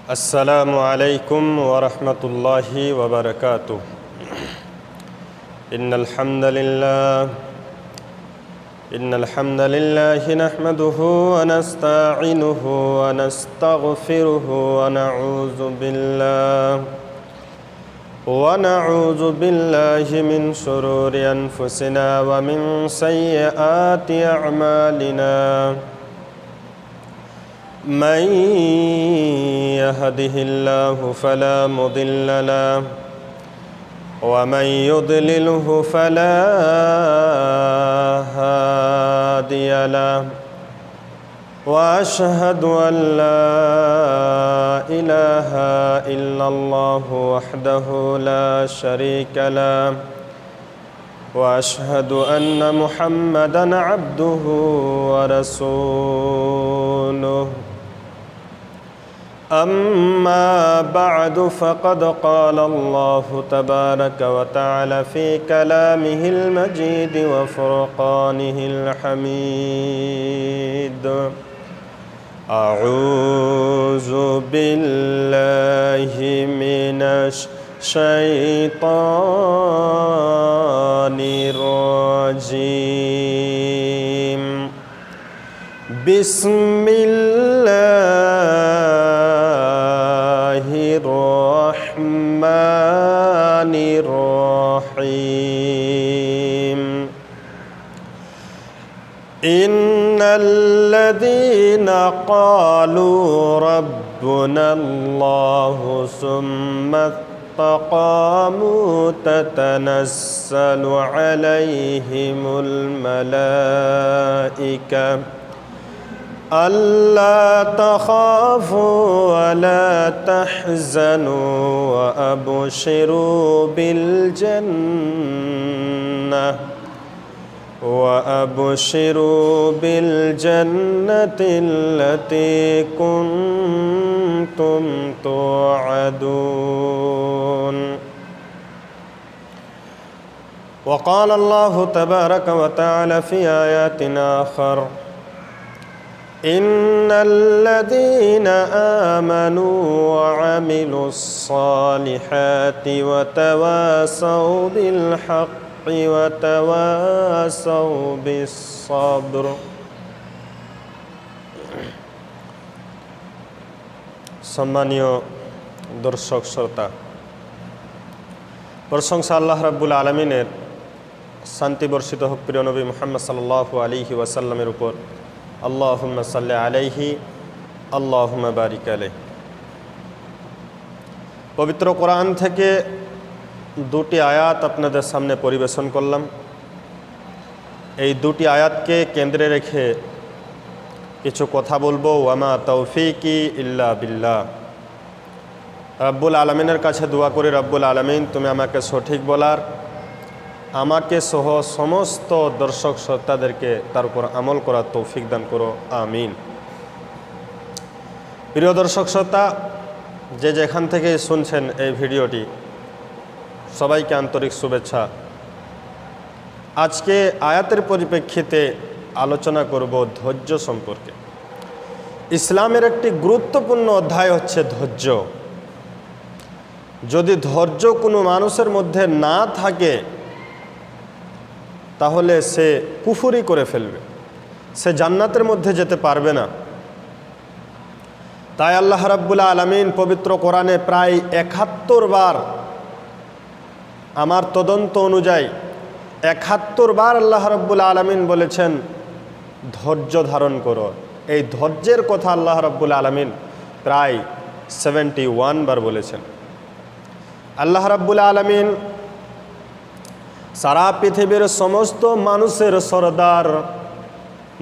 السلام عليكم ورحمة الله وبركاته إن الحمد لله نحمده ونستعينه ونستغفره ونعوذ بالله من شرور أنفسنا ومن سيئات أعمالنا من يهده الله فلا مضل له ومن يضلله فلا هادي له وأشهد أن لا إله إلا الله وحده لا شريك له وأشهد أن محمدًا عبده ورسوله أما بعد فقد قال الله تبارك وتعالى في كلامه المجيد وفرقانه الحميد أعوذ بالله من الشيطان الرجيم بسم الله الرحمن الرحيم إن الذين قالوا ربنا الله ثم استقاموا تتنزل عليهم الملائكة ألا تخافوا ولا تحزنوا وأبشروا بالجنة التي كنتم توعدون وقال الله تبارك وتعالى في آيات آخر إن الذين آمنوا وعملوا الصالحات وتواصوا بالحق وتواصوا بالصبر সম্মানীয় দর্শক শ্রোতা, প্রশংসা আল্লাহ রাব্বুল আলামিনের, শান্তি বর্ষিত হোক প্রিয় নবী মুহাম্মদ সাল্লাল্লাহু আলাইহি ওয়াসাল্লামের উপর। আল্লাহুম্মা সাল্লি আলাইহি আল্লাহুম্মা বারিক আলাইহি। পবিত্র কোরআন থেকে দুটি আয়াত আপনাদের সামনে পরিবেশন করলাম। এই দুটি আয়াতকে কেন্দ্রে রেখে কিছু কথা বলবো। ওয়ামা তৌফিকি ইল্লা বিল্লাহ। রব্বুল আলামিনের কাছে দোয়া করি, রব্বুল আলামিন তুমি আমাকে সঠিক বলার, আমাকে সহ সমস্ত দর্শক শ্রোতাদেরকে তার উপর আমল করার তৌফিক দান করো, আমিন। প্রিয় দর্শক শ্রোতা, যে যেখান থেকে শুনছেন এই ভিডিওটি, সবাইকে আন্তরিক শুভেচ্ছা। আজকে আয়াতের পরিপ্রেক্ষিতে আলোচনা করব ধৈর্য সম্পর্কে। ইসলামের একটি গুরুত্বপূর্ণ অধ্যায় হচ্ছে ধৈর্য। যদি ধৈর্য কোনো মানুষের মধ্যে না থাকে তাহলে সে কুফরি করে ফেলবে, সে জান্নাতের মধ্যে যেতে পারবে না। তাই আল্লাহ রাব্বুল আলামিন পবিত্র কোরআনে প্রায় ৭১ বার, আমার তদন্ত অনুযায়ী ৭১ বার আল্লাহ রাব্বুল আলামিন বলেছেন ধৈর্য ধারণ করো। এই ধৈর্যের কথা আল্লাহ রাব্বুল আলামিন প্রায় ৭১ বার বলেছেন। আল্লাহ রাব্বুল আলামিন সারা পৃথিবীর সমস্ত মানুষের সরদার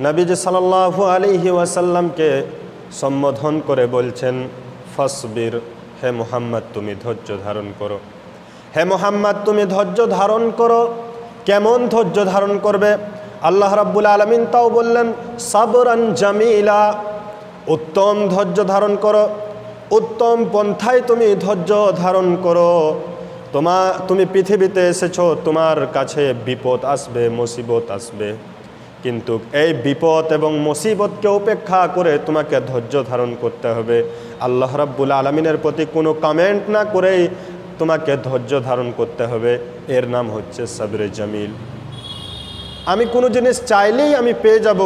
নবীজি সাল্লাল্লাহু আলাইহি ওয়াসাল্লামকে সম্বোধন করে বলছেন ফাসবির, হে মুহাম্মদ তুমি ধৈর্য ধারণ করো। হে মুহাম্মদ তুমি ধৈর্য ধারণ করো। কেমন ধৈর্য ধারণ করবে? আল্লাহ রাব্বুল আলামিন তাও বললেন সাবরান জামিলা, উত্তম ধৈর্য ধারণ করো, উত্তম পন্থায় তুমি ধৈর্য ধারণ করো। তুমি পৃথিবীতে এসেছো, তোমার কাছে বিপদ আসবে, মুসিবত আসবে, কিন্তু এই বিপদ এবং মুসিবতকে উপেক্ষা করে তোমাকে ধৈর্য ধারণ করতে হবে। আল্লাহ রাব্বুল আলামিনের প্রতি কোনো কমেন্ট না করেই তোমাকে ধৈর্য ধারণ করতে হবে। এর নাম হচ্ছে সবরে জামিল। আমি কোনো জিনিস চাইলেই আমি পেয়ে যাব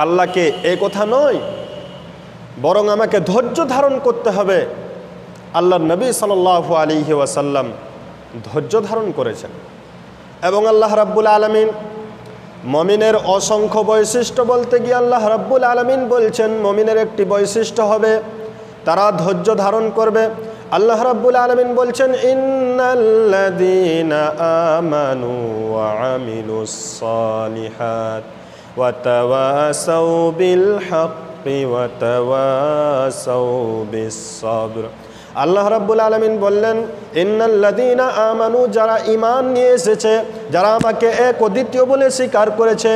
আল্লাহকে, এই কথা নয়, বরং আমাকে ধৈর্য ধারণ করতে হবে। আল্লাহর নবী সাল্লাল্লাহু আলাইহি ওয়াসাল্লাম ধৈর্য ধারণ করেছেন এবং আল্লাহ রাব্বুল আলামিন মুমিনের অসংখ্য বৈশিষ্ট্য বলতে গিয়ে আল্লাহ রাব্বুল আলামিন বলছেন মুমিনের একটি বৈশিষ্ট্য হবে তারা ধৈর্য ধারণ করবে। আল্লাহ রাব্বুল আলামিন বলছেন ইন্নাল্লাযীনা আমানু ওয়া আমিলুস সালিহাত ওয়া তাওয়াসাউ বিল হাক্কি ওয়া তাওয়াসাউ বিস সাবর। আল্লাহ রাব্বুল আলামিন বললেন ইন্নাল্লাযীনা আমানু, যারা ঈমান নিয়ে এসেছে, যারা আমাকে এক ও দ্বিতীয় বলে স্বীকার করেছে।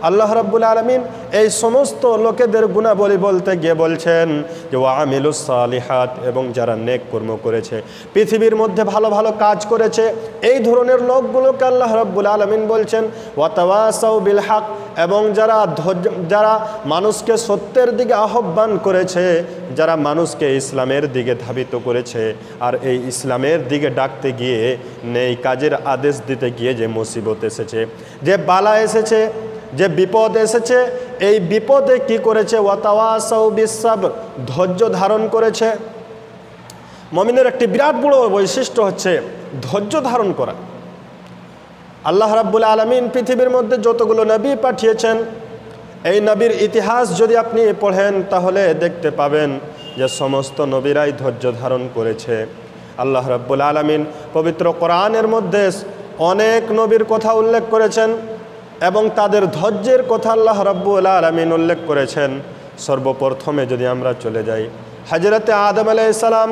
আল্লাহ রাব্বুল আলামিন এই সমস্ত লোকেদের গুণাবলী বলতে গিয়ে বলছেন যে ওয়া আমিলুস সালিহাত, এবং যারা নেক কর্ম করেছে, পৃথিবীর মধ্যে ভালো ভালো কাজ করেছে, এই ধরনের লোকগুলোকে আল্লাহ রাব্বুল আলামিন বলছেন ওয়া তাওয়াসাউ বিল হক, এবং যারা মানুষকে সত্যের দিকে আহ্বান করেছে, যারা মানুষকে ইসলামের দিকে ধাবিত করেছে। আর এই ইসলামের দিকে ডাকতে গিয়ে, নেই কাজের আদেশ দিতে গিয়ে যে মুসিবত এসেছে, যে বালা এসেছে, যে বিপদ এসেছে, এই বিপদে কি করেছে ওয়া তাওয়াসাউ বিস সাবর, ধৈর্য ধারণ করেছে। মুমিনের একটি বিরাট বড় বৈশিষ্ট্য হচ্ছে ধৈর্য ধারণ করা। আল্লাহ রাব্বুল আলামিন পৃথিবীর মধ্যে যতগুলো নবী পাঠিয়েছেন, এই নবীর ইতিহাস যদি আপনি পড়েন তাহলে দেখতে পাবেন যে সমস্ত নবীরাই ধৈর্য ধারণ করেছে। আল্লাহ রাব্বুল আলামিন পবিত্র কোরআনের মধ্যে অনেক নবীর কথা উল্লেখ করেছেন এবং তাদের ধৈর্যের কথা আল্লাহ রাব্বুল আলামিন উল্লেখ করেছেন। সর্বপ্রথমে যদি আমরা চলে যাই, হযরতে আদম আলাইহিস সালাম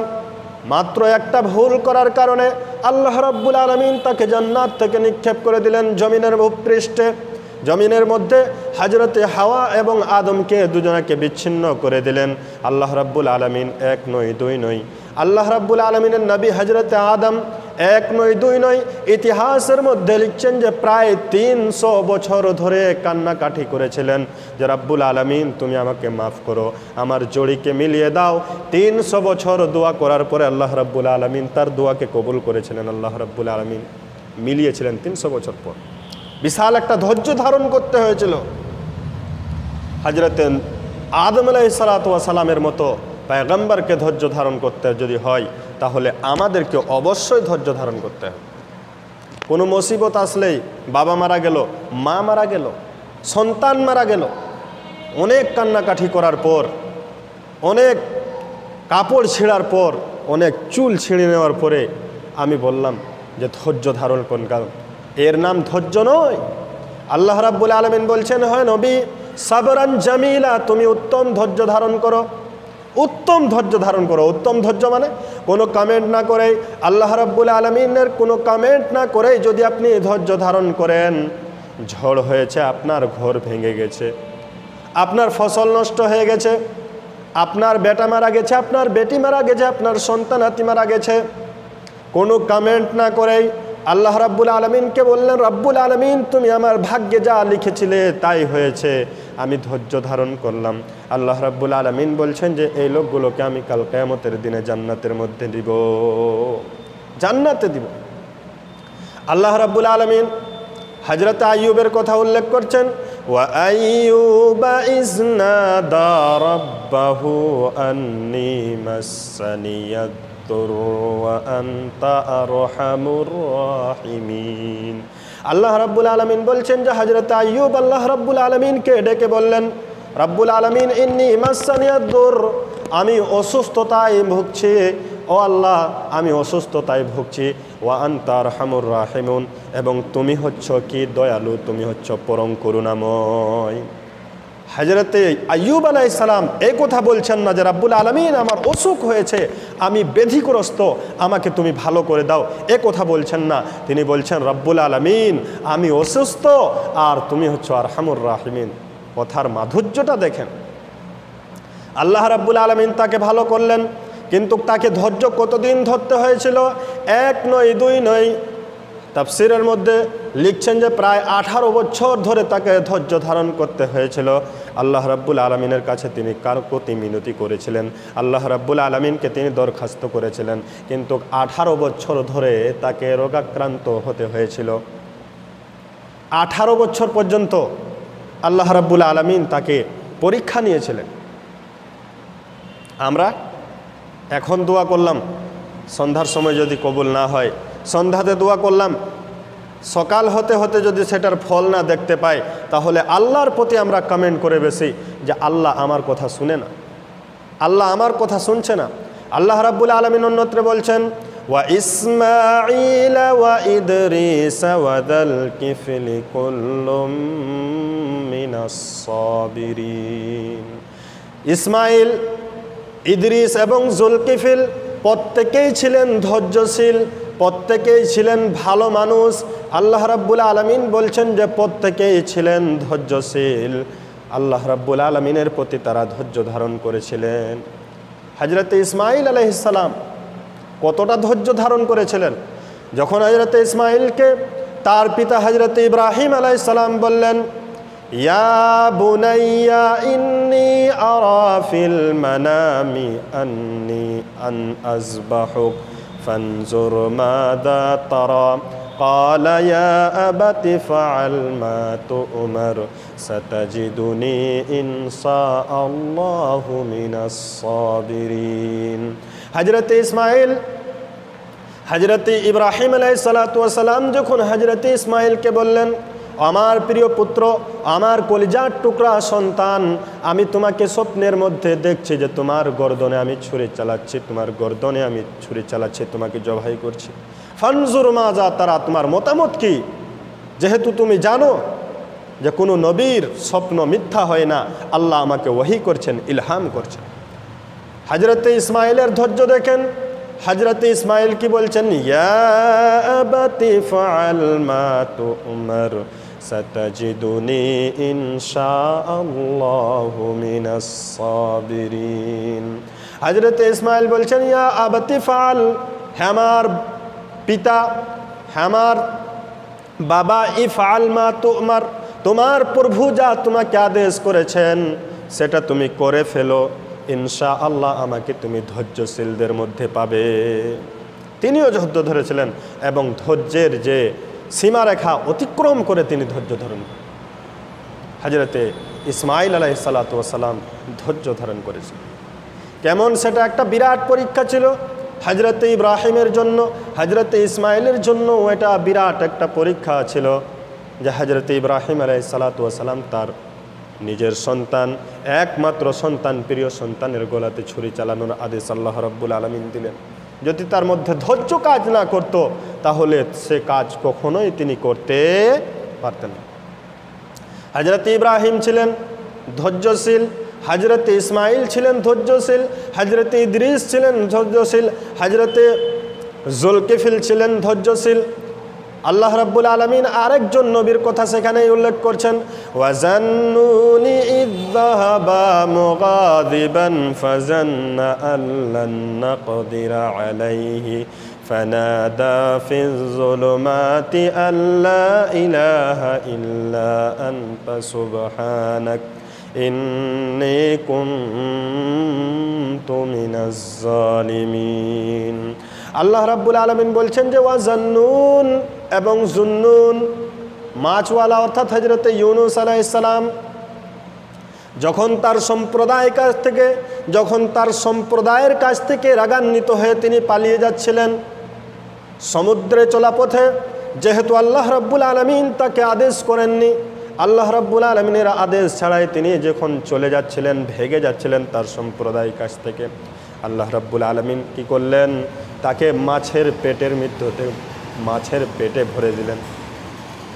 মাত্র একটা ভুল করার কারণে আল্লাহ রাব্বুল আলামিন তাকে জান্নাত থেকে নিক্ষেপ করে দিলেন জমিনের ভূপৃষ্ঠে। জমিনের মধ্যে হযরতে হাওয়া এবং আদমকে দুজনকে বিচ্ছিন্ন করে দিলেন। আল্লাহ রাব্বুল আলামিন এক নয় দুই নয়, আল্লাহ রাব্বুল আলামিনের নবী হযরতে আদম এক নয় দুই নয়, ইতিহাসের মধ্যে লিখছেন যে প্রায় 300 বছর ধরে কান্নাকাটি করেছিলেন যে রাব্বুল আলামিন তুমি আমাকে মাফ করো, আমার জড়িকে মিলিয়ে দাও। 300 বছর দোয়া করার পরে আল্লাহ রাব্বুল আলামিন তার দোয়াকে কবুল করেছিলেন। আল্লাহ রাব্বুল আলামিন মিলিয়েছিলেন 300 বছর পর। বিশাল একটা ধৈর্য ধারণ করতে হয়েছিল। হযরতে আদম আলাইহিস সালাতু ওয়াস সালামের মতো পয়গম্বরকে ধৈর্য ধারণ করতে যদি হয়, তাহলে আমাদেরকে অবশ্যই ধৈর্য ধারণ করতে হবে। কোনো মুসিবত আসলেই, বাবা মারা গেল, মা মারা গেল, সন্তান মারা গেল, অনেক কান্নাকাঠি করার পর, অনেক কাপড় ছিঁড়ার পর, অনেক চুল ছিঁড়ে নেওয়ার পরে আমি বললাম যে ধৈর্য ধারণ করুন, কারণ এর নাম ধৈর্য নয়। আল্লাহ রাব্বুল আলামিন বলছেন, হয় নবী সাবরান জামিলা, তুমি উত্তম ধৈর্য ধারণ করো, উত্তম ধৈর্য ধারণ করো। উত্তম ধৈর্য মানে কোনো কমেন্ট না করে, আল্লাহ রাব্বুল আলামিনের কোনো কমেন্ট না করে যদি আপনি ধৈর্য ধারণ করেন, ঝড় হয়েছে, আপনার ঘর ভেঙে গেছে, আপনার ফসল নষ্ট হয়ে গেছে, আপনার বেটা মারা গেছে, আপনার বেটি মারা গেছে, আপনার সন্তান হাতি মারা গেছে, কোনো কমেন্ট না করেই আল্লাহ রাব্বুল আলামিনকে বললেন, রাব্বুল আলামিন তুমি আমার ভাগ্যে যা লিখেছিলে তাই হয়েছে, আমি ধৈর্য ধারণ করলাম। আল্লাহ রাব্বুল আলামিন বলছেন যে এই লোকগুলোকে আমি কাল কিয়ামতের দিনে জান্নাতের মধ্যে দিব, জান্নাতে দিব। আল্লাহ রাব্বুল আলামিন হযরত আইয়ুবের কথা উল্লেখ করছেন, ওয়া আইয়ুবা ইজনাদা রাব্বাহু আন্নী মাসসানিয়াদ ওয়া আনতা আরহামুর রাহিমিন। আল্লাহ রাব্বুল আলামিন বলছেন যে হযরত আইয়ুব আল্লাহ রাব্বুল আলামিনকে ডেকে বললেন, রাব্বুল আলামিন ইন্নী মাসসানিয়াদ দুর, আমি অসুস্থতায় ভুগছি, ও আল্লাহ আমি অসুস্থতায় ভুগছি, ওয়া আনতা আরহামুর রাহিমুন, এবং তুমি হচ্ছ কি দয়ালু, তুমি হচ্ছ পরম করুণাময়। হযরতে আইয়ুব আলাইহিস সালাম এই কথা বলছেন না যে রাব্বুল আলামিন আমার অসুখ হয়েছে, আমি ব্যাধিগ্রস্ত, আমাকে তুমি ভালো করে দাও, এ কথা বলছেন না। তিনি বলছেন রাব্বুল আলামিন আমি অসুস্থ আর তুমি হচ্ছ আরহামুর রাহিমিন। কথার মাধুর্যটা দেখেন। আল্লাহ রাব্বুল আলামিন তাকে ভালো করলেন, কিন্তু তাকে ধৈর্য কতদিন ধরতে হয়েছিল? এক নয় দুই নয়, তাফসিরের মধ্যে লিখছেন যে প্রায় 18 বছর ধরে তাকে ধৈর্য ধারণ করতে হয়েছিল। আল্লাহ রাব্বুল আলামিনের কাছে তিনি কাকুতি মিনতি করেছিলেন, আল্লাহ রাব্বুল আলামিনকে তিনি দরখাস্ত করেছিলেন, কিন্তু 18 বছর ধরে তাকে রোগাক্রান্ত হতে হয়েছিল। 18 বছর পর্যন্ত আল্লাহ রাব্বুল আলামিন তাকে পরীক্ষা নিয়েছিলেন। আমরা এখন দোয়া করলাম, সন্ধ্যার সময় যদি কবুল না হয়, সন্ধ্যাতে দোয়া করলাম, সকাল হতে হতে যদি সেটার ফল না দেখতে পাই, তাহলে আল্লাহর প্রতি আমরা কমেন্ট করে বেশি যে আল্লাহ আমার কথা শুনে না, আল্লাহ আমার কথা শুনছে না। আল্লাহ রাব্বুল আলামিন অন্যত্র বলছেন, ওয়া ইসমাঈল ওয়া ইদরিস ওয়া যাল কিফলি কুল্লুম মিনাস সাবিরিন। ইসমাঈল, ইদরিস এবং জুলকিফিল প্রত্যেকেই ছিলেন ধৈর্যশীল, প্রত্যেকেই ছিলেন ভালো মানুষ। আল্লাহ রাব্বুল আলামিন বলছেন যে প্রত্যেকেই ছিলেন ধৈর্যশীল, আল্লাহ রাব্বুল আলামিনের প্রতি তারা ধৈর্য ধারণ করেছিলেন। হযরত ইসমাঈল আলাইহিস সালাম কতটা ধৈর্য ধারণ করেছিলেন, যখন হযরত ইসমাঈলকে তার পিতা হযরত ইব্রাহিম আলাইহিস সালাম বললেন, ইয়া বুনাইয়া ইন্নী আরা ফিল মানামি আন্নী আন আযবাহুক ফানজুর মাযা তারা قال يا أبت فعل ما تؤمر ستجدني إن شاء الله من الصابرين। হযরত ইসমাঈল, হযরত ইব্রাহিম আলাইহিস সালাতু ওয়াস সালাম যখন হযরত ইসমাঈলকে বললেন, আমার প্রিয় পুত্র, আমার কলিজার টুকরা সন্তান, আমি তোমাকে স্বপ্নের মধ্যে দেখছি যে তোমার গর্দনে আমি ছুরি চালাচ্ছি, তোমার গর্দনে আমি ছুরি চালাচ্ছি, তোমাকে জবাই করছি। ফানজুর মাযা তারা, তোমার মতামত কি? যেহেতু তুমি জানো যে কোনো নবীর স্বপ্ন মিথ্যা হয় না, আল্লাহ আমাকে ওহী করছেন, ইলহাম করছেন। হযরত ইসমাঈলের ধৈর্য দেখেন। হযরত ইসমাঈল কি বলছেন, ইয়া আবাতি ফাআল মা তু'মার সাতাজিদুনি ইনশাআল্লাহু মিনাস সাবিরিন। হযরত ইসমাঈল বলছেন, ইয়া আবাতি ফাআল, হে আমার পিতা, হে আমার বাবা, ইফআল মা তু'মার, তোমার প্রভু যা তোমাকে আদেশ করেছেন সেটা তুমি করে ফেলো, ইনশাআল্লাহ আমাকে তুমি ধৈর্যশীলদের মধ্যে পাবে। তিনিও ধৈর্য ধরেছিলেন এবং ধৈর্যের যে সীমারেখা অতিক্রম করে তিনি ধৈর্য ধরেন। হযরতে ইসমাঈল আলাইহিস সালাতু ওয়াস সালাম ধৈর্য ধারণ করেছিলেন। কেমন সেটা একটা বিরাট পরীক্ষা ছিল হযরতে ইব্রাহিমের জন্য, হযরতে ইসমাঈলের জন্য এটা বিরাট একটা পরীক্ষা ছিল যে হযরতে ইব্রাহিম আলাইহিস সালাতু ওয়াস সালাম তার নিজের সন্তান, একমাত্র সন্তান, প্রিয় সন্তানের গলাতে ছুরি চালানোর আদেশ আল্লাহ রাব্বুল আলামিন দিলেন। যদি তার মধ্যে ধৈর্য কাজ না করত, তাহলে সে কাজ কখনোই তিনি করতে পারতেন না। হযরত ইব্রাহিম ছিলেন ধৈর্যশীল, হযরত ইসমাঈল ছিলেন ধৈর্যশীল, হযরত ইদ্রিস ছিলেন ধৈর্যশীল, হযরতে জুলকিফিল ছিলেন ধৈর্যশীল। আল্লাহ রাব্বুল আলামিন আরেকজন নবীর কথা সেখানেই উল্লেখ করছেন, ওয়াজান্নুনি ইয যাহাবা মুগাদিবান ফাজান্না আল্লান নাকদিরা আলাইহি ফানাদা ফিয যুলুমাতি আল্লা ইলাহা ইল্লা আনতা সুবহানাক ইন্নী কুনতু মিনাজ জালিমিন। আল্লাহ রাব্বুল আলামিন বলছেন যে ওয়াজান্নুন এবং জুন্নুন, মাছওয়ালা অর্থাৎ হযরত ইউনূস আলাইহিস সালাম যখন তার সম্প্রদায়ের কাছ থেকে রাগান্বিত হয়ে তিনি পালিয়ে যাচ্ছিলেন সমুদ্রে চলা পথে, যেহেতু আল্লাহ রাব্বুল আলামিন তাকে আদেশ করেননি, আল্লাহ রাব্বুল আলামিনের আদেশ ছাড়াই তিনি যখন চলে যাচ্ছিলেন, ভেগে যাচ্ছিলেন তার সম্প্রদায়ের কাছ থেকে, আল্লাহ রাব্বুল আলামিন কি করলেন, তাকে মাছের পেটে ভরে দিলেন।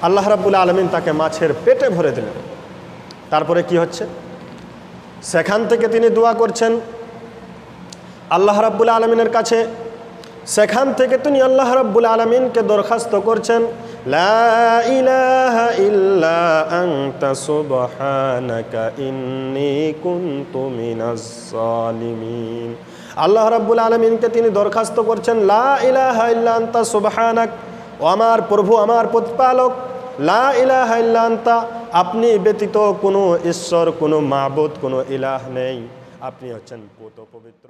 আল্লাহ রাব্বুল আলামিন তাকে মাছের পেটে ভরে দিলেন। তারপরে কি হচ্ছে, সেখান থেকে তিনি দোয়া করছেন আল্লাহ রাব্বুল আলামিনের কাছে, সেখান থেকে তিনি আল্লাহ রাব্বুল আলামিনকে দরখাস্ত করছেন, লা ইলাহা ইল্লা আনতা সুবহানাকা ইন্নী কুনতু মিনাজ জালিমিন। আল্লাহ রাব্বুল আলামিনকে তিনি দরখাস্ত করছেন, লা ইলাহা ইল্লা আনতা সুবহানাক, ও আমার প্রভু, আমার প্রতিপালক, লা ইলাহা ইল্লা আনতা, আপনি ব্যতীত কোনো ঈশ্বর, কোনো মাবুদ, কোনো ইলাহ নেই, আপনি হচ্ছেন পবিত্র।